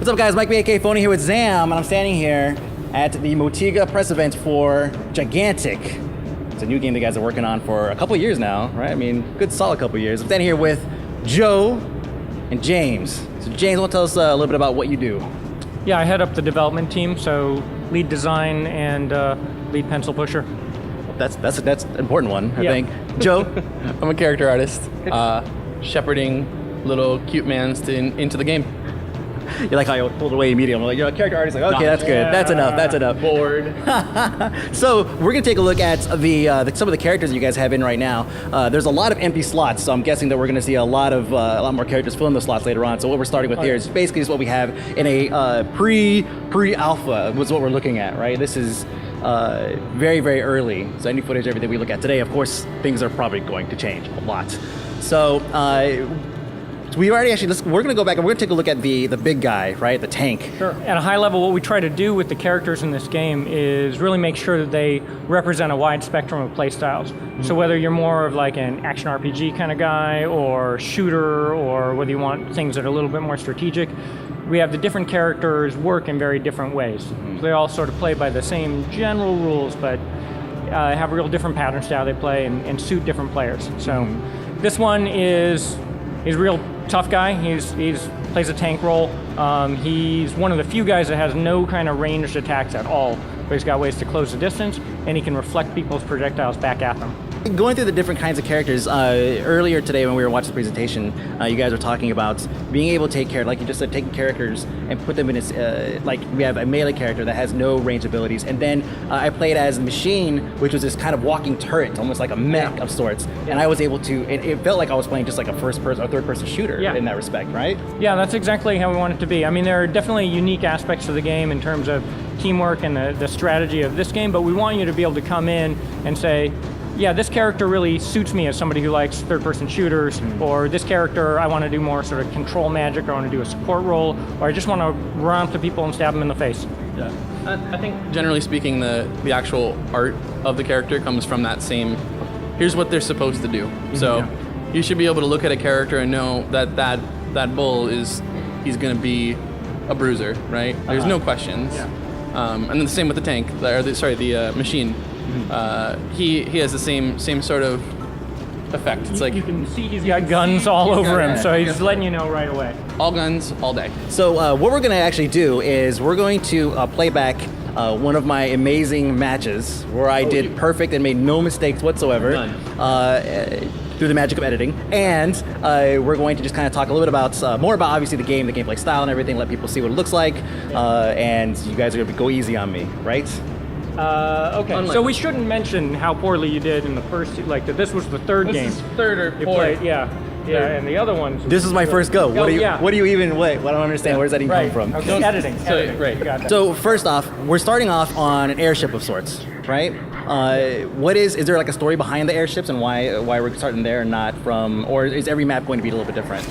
What's up, guys? Mike B, aka Phony, here with Zam, and I'm standing here at the Motiga press event for Gigantic. It's a new game the guys are working on for a couple years now, right? I mean, good solid couple years. I'm standing here with Joe and James. So James, want to tell us a little bit about what you do? Yeah, I head up the development team, so lead design and lead pencil pusher. That's an important one, I think. Joe? I'm a character artist, shepherding little cute mans into the game. You like how you pulled away immediately. I'm like, you're a character artist. Like, okay, that's good. That's enough. Bored. So we're gonna take a look at some of the characters that you guys have in right now. There's a lot of empty slots, so I'm guessing that we're gonna see a lot more characters fill in those slots later on. So what we're starting with here is basically just what we have in a pre-alpha was what we're looking at, right? This is very, very early. So any footage, everything we look at today, of course, things are probably going to change a lot. So we've already we're going to go back and we're going to take a look at the big guy, right? The tank. Sure. At a high level, what we try to do with the characters in this game is really make sure that they represent a wide spectrum of play styles. Mm-hmm. So whether you're more of like an action RPG kind of guy or shooter, or whether you want things that are a little bit more strategic, we have the different characters work in very different ways. Mm-hmm. So they all sort of play by the same general rules, but have a real different pattern style they play and suit different players. So this one is real tough guy. He's plays a tank role. He's one of the few guys that has no kind of ranged attacks at all, but he's got ways to close the distance, and he can reflect people's projectiles back at them. Going through the different kinds of characters, earlier today when we were watching the presentation, you guys were talking about being able to take care, like you just said, taking characters and put them in its, like we have a melee character that has no range abilities, and then I played as Machine, which was this kind of walking turret, almost like a mech of sorts, and I was able to, it felt like I was playing just like a first-person or third-person shooter in that respect, right? Yeah, that's exactly how we want it to be. I mean, there are definitely unique aspects of the game in terms of teamwork and the strategy of this game, but we want you to be able to come in and say, yeah, this character really suits me as somebody who likes third-person shooters, or this character, I want to do more sort of control magic, or I want to do a support role, or I just want to run up to people and stab them in the face. Yeah, I think generally speaking, the actual art of the character comes from that same, here's what they're supposed to do. So you should be able to look at a character and know that bull he's going to be a bruiser, right? There's no questions. Yeah. And then the same with the tank, the machine. He has the same sort of effect. It's like you can see he's got guns all over him, so he's letting you know right away. All guns, all day. So what we're going to actually do is we're going to play back one of my amazing matches where I did perfect and made no mistakes whatsoever through the magic of editing, and we're going to just kind of talk a little bit about more about obviously the game, the gameplay style and everything, let people see what it looks like, and you guys are going to go easy on me, right? Okay, so we shouldn't mention how poorly you did in the first, like that this was the third game. This is third or fourth. Played, and the other ones. This is my first go. What do you even, wait, I don't understand, where does that even come from? Okay. Editing. Right. Got that. So first off, we're starting off on an airship of sorts, right? Is there like a story behind the airships and why we're starting there and not from, or is every map going to be a little bit different?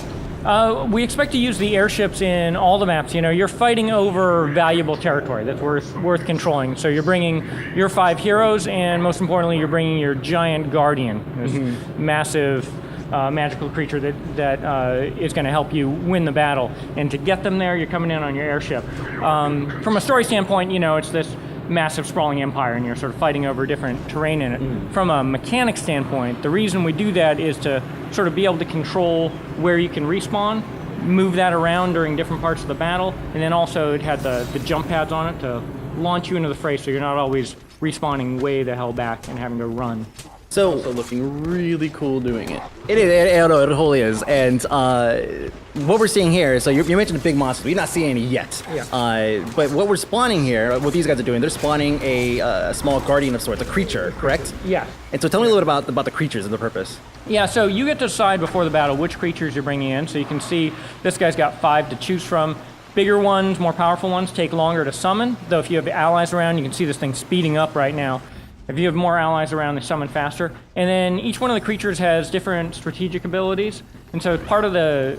We expect to use the airships in all the maps. You know, you're fighting over valuable territory that's worth controlling. So you're bringing your 5 heroes, and most importantly, you're bringing your giant guardian, this massive magical creature that is going to help you win the battle. And to get them there, you're coming in on your airship. From a story standpoint, you know, it's this massive sprawling empire, and you're sort of fighting over different terrain in it. From a mechanic standpoint, the reason we do that is to sort of be able to control where you can respawn, move that around during different parts of the battle, and then also it had the jump pads on it to launch you into the fray, so you're not always respawning way the hell back and having to run. So also looking really cool doing it. It totally is. And what we're seeing here, so you mentioned the big monsters. We're not seeing any yet. Yeah. But what we're spawning here, what these guys are doing, they're spawning a small guardian of sorts, a creature, correct? Yeah. And so tell me a little bit about the creatures and the purpose. Yeah, so you get to decide before the battle which creatures you're bringing in. So you can see this guy's got 5 to choose from. Bigger ones, more powerful ones take longer to summon, though if you have allies around, you can see this thing speeding up right now. If you have more allies around, they summon faster. And then each one of the creatures has different strategic abilities. And so part of the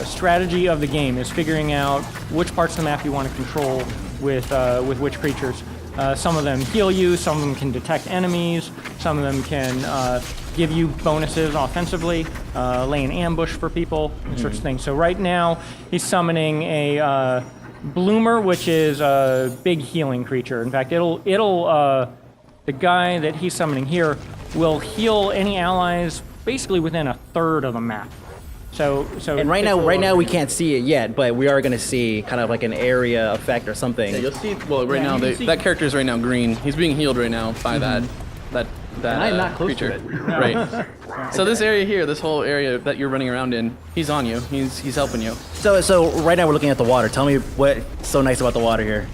strategy of the game is figuring out which parts of the map you want to control with which creatures. Some of them heal you, some of them can detect enemies, some Some of them can give you bonuses offensively, lay an ambush for people, and sorts of things. So right now, he's summoning a Bloomer, which is a big healing creature. In fact, the guy that he's summoning here will heal any allies basically within a third of the map. And right now we can't see it yet, but we are going to see kind of like an area effect or something. Yeah, you'll see. Well, right now that character is right now green. He's being healed right now by that And I'm not close creature. to it. Right. So this area here, this whole area that you're running around in, he's on you. He's helping you. So right now we're looking at the water. Tell me what's so nice about the water here.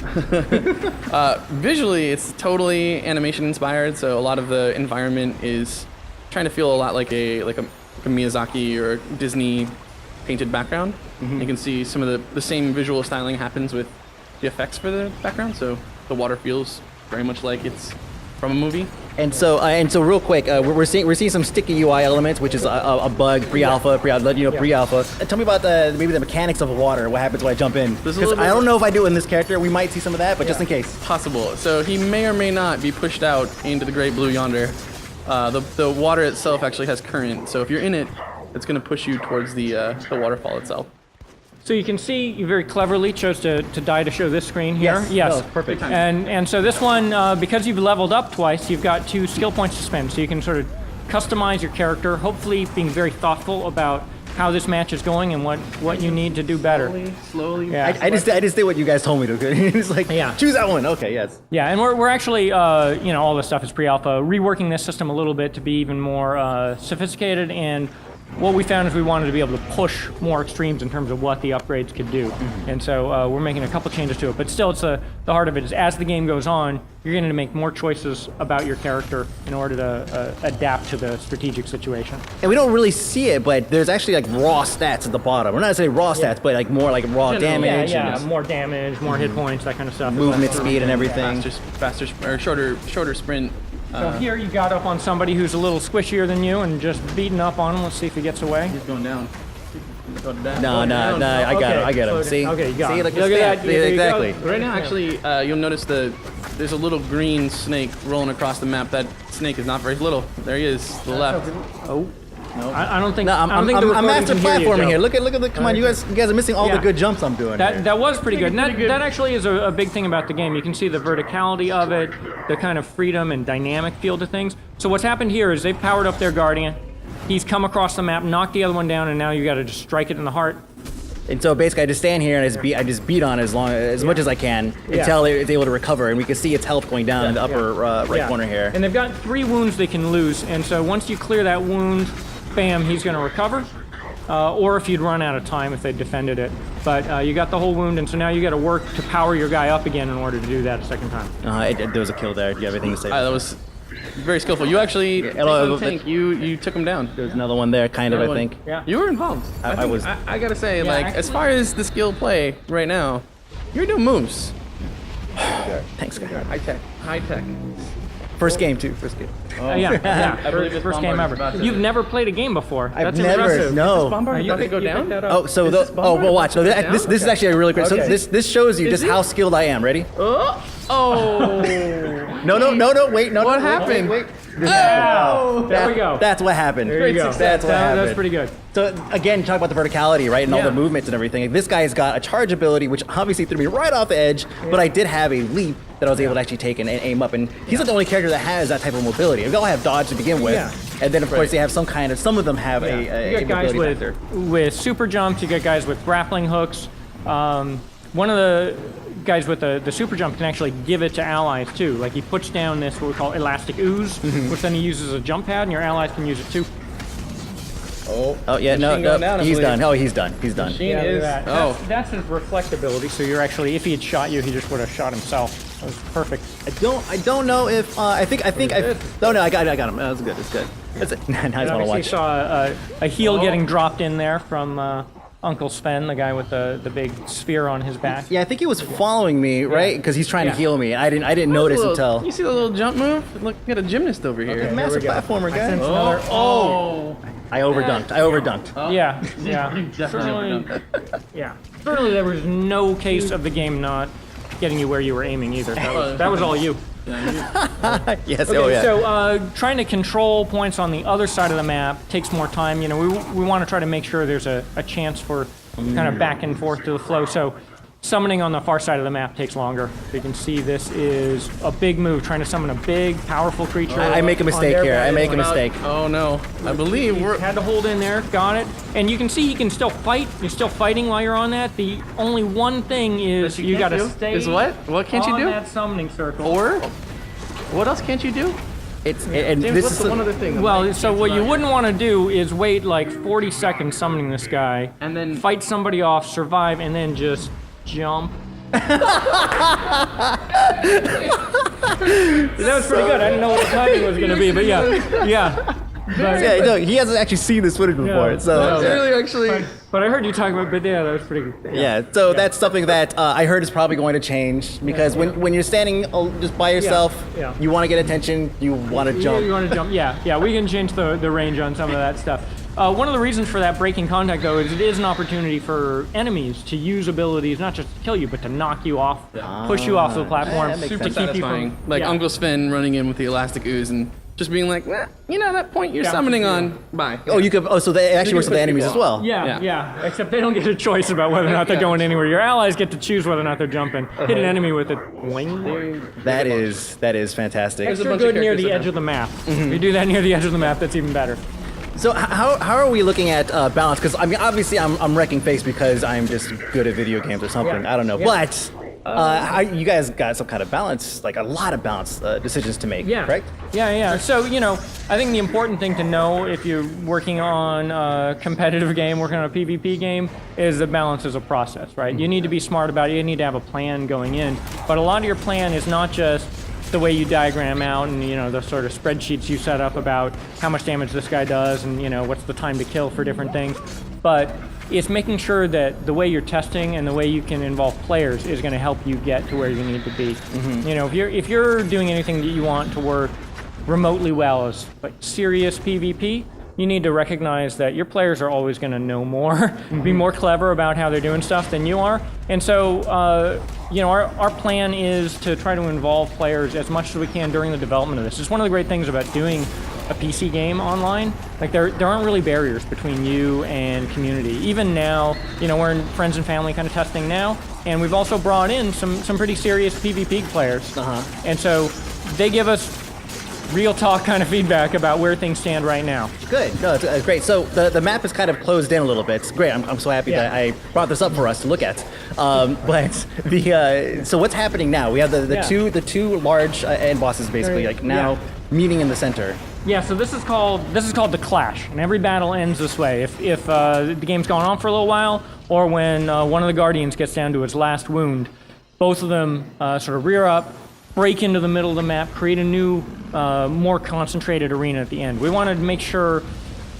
Visually, it's totally animation inspired. So a lot of the environment is trying to feel a lot like a Miyazaki or Disney painted background. You can see some of the same visual styling happens with the effects for the background. So the water feels very much like it's from a movie. And so real quick, we're seeing some sticky UI elements, which is a bug, pre-alpha. Tell me about maybe the mechanics of the water. What happens when I jump in? Because I don't know if I do it in this character. We might see some of that, but just in case. Possible. So he may or may not be pushed out into the great blue yonder. The water itself actually has current, so if you're in it, it's going to push you towards the waterfall itself. So you can see you very cleverly chose to die to show this screen here. Yes. Oh, perfect. And so this one, because you've leveled up twice, you've got 2 skill points to spend. So you can sort of customize your character, hopefully being very thoughtful about how this match is going and what you need to do better. Slowly. Yeah. I just did what you guys told me to. It's like, choose that one. Okay, yes. Yeah, and we're actually, all this stuff is pre-alpha, reworking this system a little bit to be even more sophisticated, and what we found is we wanted to be able to push more extremes in terms of what the upgrades could do. And so we're making a couple changes to it, but still it's the heart of it is as the game goes on, you're going to make more choices about your character in order to adapt to the strategic situation. And we don't really see it, but there's actually like raw stats at the bottom. We're not saying raw stats, but like more like raw damage. Yeah, more damage, more hit points, that kind of stuff. Movement speed and everything. Faster or shorter sprint. So here you got up on somebody who's a little squishier than you and just beating up on him. Let's see if he gets away. He's going down. No, I got him. See? Okay, you got See, him. look at that. Exactly. Right now, actually, you'll notice there's a little green snake rolling across the map. That snake is not very little. There he is, to the left. Oh. I don't think. No, I'm master platforming here. Look at the. Come on, you guys are missing all the good jumps I'm doing. That was pretty good. And that actually is a big thing about the game. You can see the verticality of it, the kind of freedom and dynamic feel to things. So what's happened here is they've powered up their Guardian. He's come across the map, knocked the other one down, and now you got to just strike it in the heart. And so basically, I just stand here and I just beat on it as much as I can until it's able to recover, and we can see its health going down in the upper right corner here. And they've got 3 wounds they can lose, and so once you clear that wound, bam, he's going to recover. Or if you'd run out of time if they defended it. But you got the whole wound, and so now you got to work to power your guy up again in order to do that a second time. There was a kill there. Do you have anything to say? That was very skillful. You actually, tank, you took him down. There's another one there, kind of, I think. Yeah. You were involved. I was. I gotta say, as far as the skill play right now, you're doing moves. Thanks, guy. High tech. First game, too. First game. I believe it's first game ever. You've never played a game before. I've That's never. impressive. No. Are you going to go down? Well, watch. So this is actually a really great. So this shows you just how skilled I am. Ready? Oh. No. Wait. No. What happened? Wait. Oh, there we go. That's what happened. There you go. That's what happened. That's pretty good. So again, talk about the verticality, right, and all the movements and everything. This guy's got a charge ability, which obviously threw me right off the edge. But I did have a leap that I was able to actually take and aim up. And he's not the only character that has that type of mobility. We all have dodge to begin with, and then of course they have some kind of. Some of them have a you got guys factor. with super jumps. You got guys with grappling hooks. One of the guys with the super jump can actually give it to allies too. Like he puts down this what we call elastic ooze, which then he uses as a jump pad, and your allies can use it too. Oh yeah, no, he's done. Oh, he's done. He's done. That's his reflectability. So you're actually, if he had shot you, he just would have shot himself. That was perfect. I don't know if I think I got him. That was good. It's good. That's it. Nice one to watch. You saw a heel getting dropped in there from Uncle Sven, the guy with the big sphere on his back. Yeah, I think he was following me, right? Because he's trying to heal me. I didn't notice until. You see the little jump move? Look, we got a gymnast over here. Okay, massive platformer, guys. I overdunked. Yeah. Definitely. Certainly there was no case of the game not getting you where you were aiming either. That was all you. Yes. Okay, Oh yeah. so trying to control points on the other side of the map takes more time. You know, we want to try to make sure there's a chance for kind of back and forth to the flow. So summoning on the far side of the map takes longer. You can see this is a big move, trying to summon a big, powerful creature. I make a mistake here. I make a mistake. Oh no! I believe we're. Had to hold in there, got it. And you can see he can still fight. You're still fighting while you're on that. The only one thing is you got to stay. Is what? What can't you on do? that summoning circle. Or what else can't you do? And James, this what's is the one other thing? Well, so what you wouldn't want to do is wait like 40 seconds summoning this guy, And then- fight somebody off, survive, and then just jump. That was pretty good. I didn't know what the timing was going to be, but yeah. yeah, no, he hasn't actually seen this footage before, Yeah. so No. Really, actually. But I heard you talk about, but yeah, that was pretty good. yeah. So that's something that I heard is probably going to change because when you're standing just by yourself, Yeah. you want to get attention, you want to jump. You want to jump? Yeah. We can change the range on some of that stuff. One of the reasons for that breaking contact, though, is it is an opportunity for enemies to use abilities not just to kill you, but to knock you off, push you off the platform, that makes to Super keep you satisfying. from Like Uncle Sven running in with the elastic ooze and just being like, well, you know, that point you're Yeah. summoning on. Bye. Oh, you could. Oh, so they actually works with the enemies as well. Yeah. Except they don't get a choice about whether or not they're going anywhere. Your allies get to choose whether or not they're jumping. Hit an enemy with it. That is fantastic. There's a Extra bunch of good near characters the in edge of the map. If you do that near the edge of the map, that's even better. So how are we looking at balance? Because I mean, obviously, I'm wrecking face because I'm just good at video games or something. Yeah. I don't know, Yeah. but. You guys got some kind of balance, like a lot of balance decisions to make, correct? Yeah. So, you know, I think the important thing to know if you're working on a competitive game, working on a PvP game, is that balance is a process, right? You need to be smart about it. You need to have a plan going in. But a lot of your plan is not just the way you diagram out and, you know, the sort of spreadsheets you set up about how much damage this guy does and, you know, what's the time to kill for different things. But it's making sure that the way you're testing and the way you can involve players is going to help you get to where you need to be. You know, if you're doing anything that you want to work remotely well as like serious PvP, you need to recognize that your players are always going to know more, be more clever about how they're doing stuff than you are. And so, you know, our plan is to try to involve players as much as we can during the development of this. It's one of the great things about doing a PC game online. Like there aren't really barriers between you and community. Even now, you know, we're in friends and family kind of testing now, and we've also brought in some pretty serious PvP players. And so they give us real talk kind of feedback about where things stand right now. Good. No, it's great. So the map is kind of closed in a little bit. It's great. I'm so happy that I brought this up for us to look at. But so what's happening now? We have the two large end bosses basically like now meeting in the center. Yeah, so this is called the Clash, and every battle ends this way. If the game's gone on for a little while, or when one of the Guardians gets down to its last wound, both of them sort of rear up, break into the middle of the map, create a new, more concentrated arena at the end. We wanted to make sure,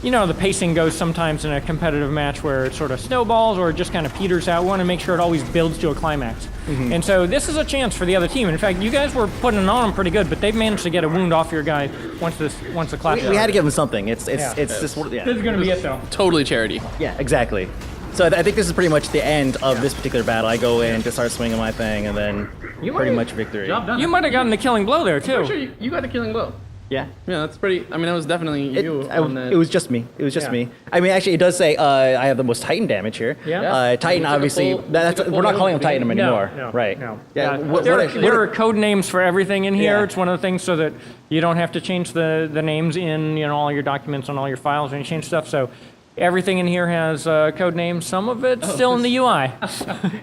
you know, the pacing goes sometimes in a competitive match where it sort of snowballs or it just kind of peters out. We want to make sure it always builds to a climax. And so this is a chance for the other team. In fact, you guys were putting it on them pretty good, but they've managed to get a wound off your guy once the clash. We had to give them something. It's just This is going to be it, though. Totally charity. Yeah, exactly. So I think this is pretty much the end of this particular battle. I go in to start swinging my thing, and then pretty much victory. Job done. You might have gotten the killing blow there, too. I'm sure you got a killing blow. Yeah. Yeah, that's pretty. I mean, that was definitely you. on that. It was just me. It was just Yeah. me. I mean, actually, it does say I have the most Titan damage here. Yeah. Titan, You took a obviously, full- that's, you took a we're not full calling him damage Titan anymore. No, right. No. Yeah. There are code names for everything in here. Yeah. It's one of the things so that you don't have to change the names in, you know, all your documents on all your files when you change stuff. So everything in here has code names. Some of it's still in the UI.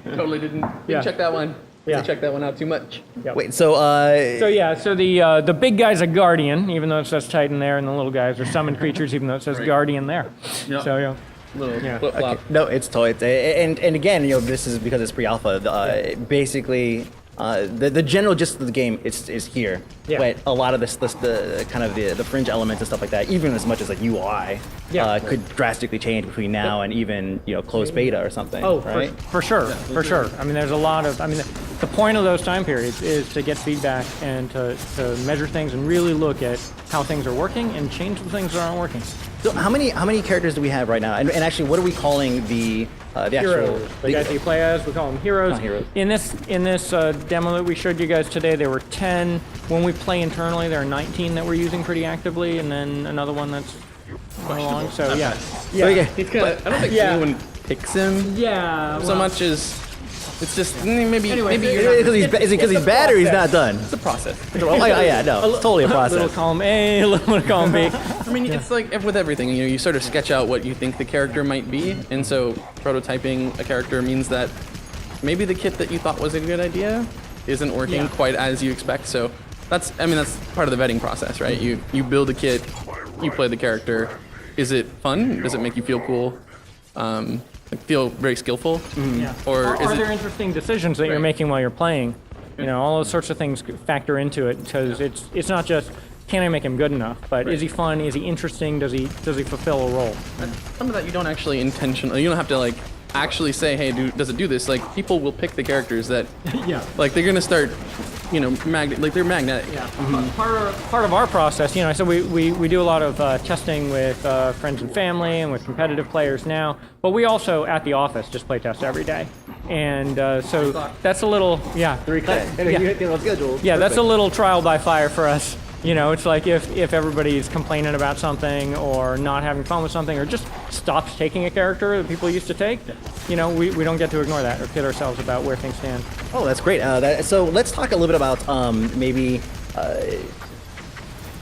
Totally didn't Yeah. check that one. Yeah. Check that one out too much. Wait, so So the big guy's a guardian, even though it says Titan there, and the little guys are summoned creatures, even though it says guardian there. Yep. So yeah. Little Yeah. flip flop. no, it's toy. And again, you know, this is because it's pre-alpha. Basically, the general gist of the game is here, Yeah. but a lot of the kind of the fringe elements and stuff like that, even as much as like UI, could drastically change between now and even closed beta or something. Oh, right? for sure. I mean, there's a lot of. I mean, the point of those time periods is to get feedback and to measure things and really look at how things are working and change the things that aren't working. So how many characters do we have right now? And actually, what are we calling the actual Heroes. The guys that you play as, we call them heroes. Not heroes. In this demo that we showed you guys today, there were 10. When we play internally, there are 19 that we're using pretty actively, and then another one that's going along. So yeah. Okay. He's kind of. I don't think anyone picks him. Yeah. So much as it's just maybe Anyway, maybe you're not, Is it because he's bad or he's not done? it's a process. Oh, yeah, no, it's totally a A little process. column A, a little column B. I mean, it's like with everything, you sort of sketch out what you think the character might be, and so prototyping a character means that maybe the kit that you thought was a good idea isn't working quite as you expect. So that's part of the vetting process, right? You build a kit, you play the character. Is it fun? Does it make you feel cool? Feel very skillful? Yeah. Or is are it there interesting decisions that you're making while you're playing? All those sorts of things factor into it, because it's not just can I make him good enough, but is he fun? Is he interesting? Does he fulfill a role? some of that you don't actually intentionally, you don't have to like actually say, hey, does it do this? Like people will pick the characters that like they're gonna start, they're magnetic. Yeah. Part of our process, so we do a lot of testing with friends and family and with competitive players now, but we also at the office just play test every day, and so that's a little 3K. Yeah, that's a little trial by fire for us. It's like if everybody's complaining about something or not having fun with something or just stops taking a character that people used to take, we don't get to ignore that or kid ourselves about where things stand. Oh, that's great. So let's talk a little bit about maybe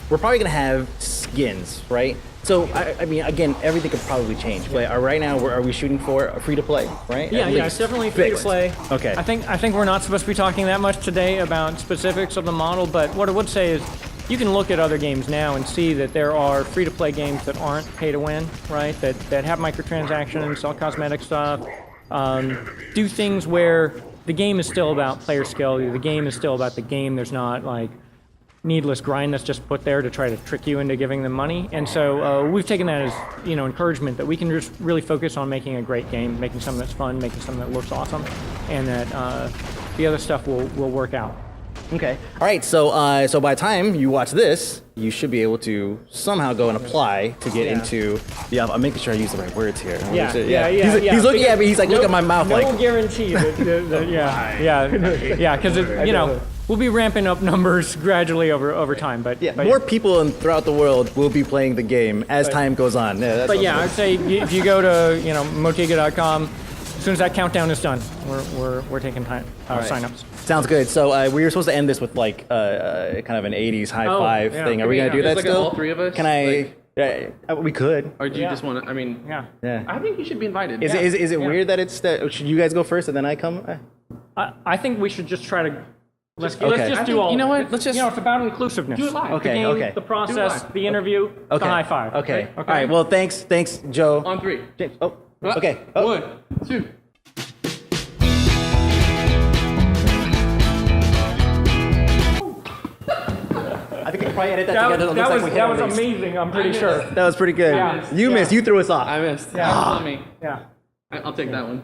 we're probably gonna have skins, right? So I mean, again, everything could probably change. But right now, are we shooting for a free to play, right? Yeah, it's definitely free to play. Okay. I think we're not supposed to be talking that much today about specifics of the model, but what I would say is you can look at other games now and see that there are free to play games that aren't pay to win, right? That have microtransactions, sell cosmetic stuff, do things where the game is still about player skill. The game is still about the game. There's not like needless grind that's just put there to try to trick you into giving them money. And so we've taken that as encouragement that we can just really focus on making a great game, making something that's fun, making something that looks awesome, and that the other stuff will work out. Okay. All right. So by the time you watch this, you should be able to somehow go and apply to get into. Yeah, I'm making sure I use the right words here. Yeah. He's looking at me. He's like, look at my mouth. No like, guarantee. Because we'll be ramping up numbers gradually over time. But more people throughout the world will be playing the game as time goes on. I'd say if you go to Motiga.com, as soon as that countdown is done, we're taking time signups. Sounds good. So we were supposed to end this with like kind of an 80s high five thing. Are we gonna do that like still? All three of us? Can I? We could. Or do you just want to? I mean, Yeah. I think you should be invited. Is it weird that it's that? Should you guys go first and then I come? I think we should just try to. Let's Okay. just do all. You know what? Let's just it's about inclusiveness. do it live. Okay. The game, Okay. the process, live. the interview, the high five. Okay. Okay. All right. Well, thanks, Joe. on three. James. Oh. Okay. Oh. 1, 2. I think I probably edit that together. That was amazing. I'm pretty sure. That was pretty good. Yeah. You missed. You threw us off. I missed. Yeah. Not me. Yeah. I'll take that one.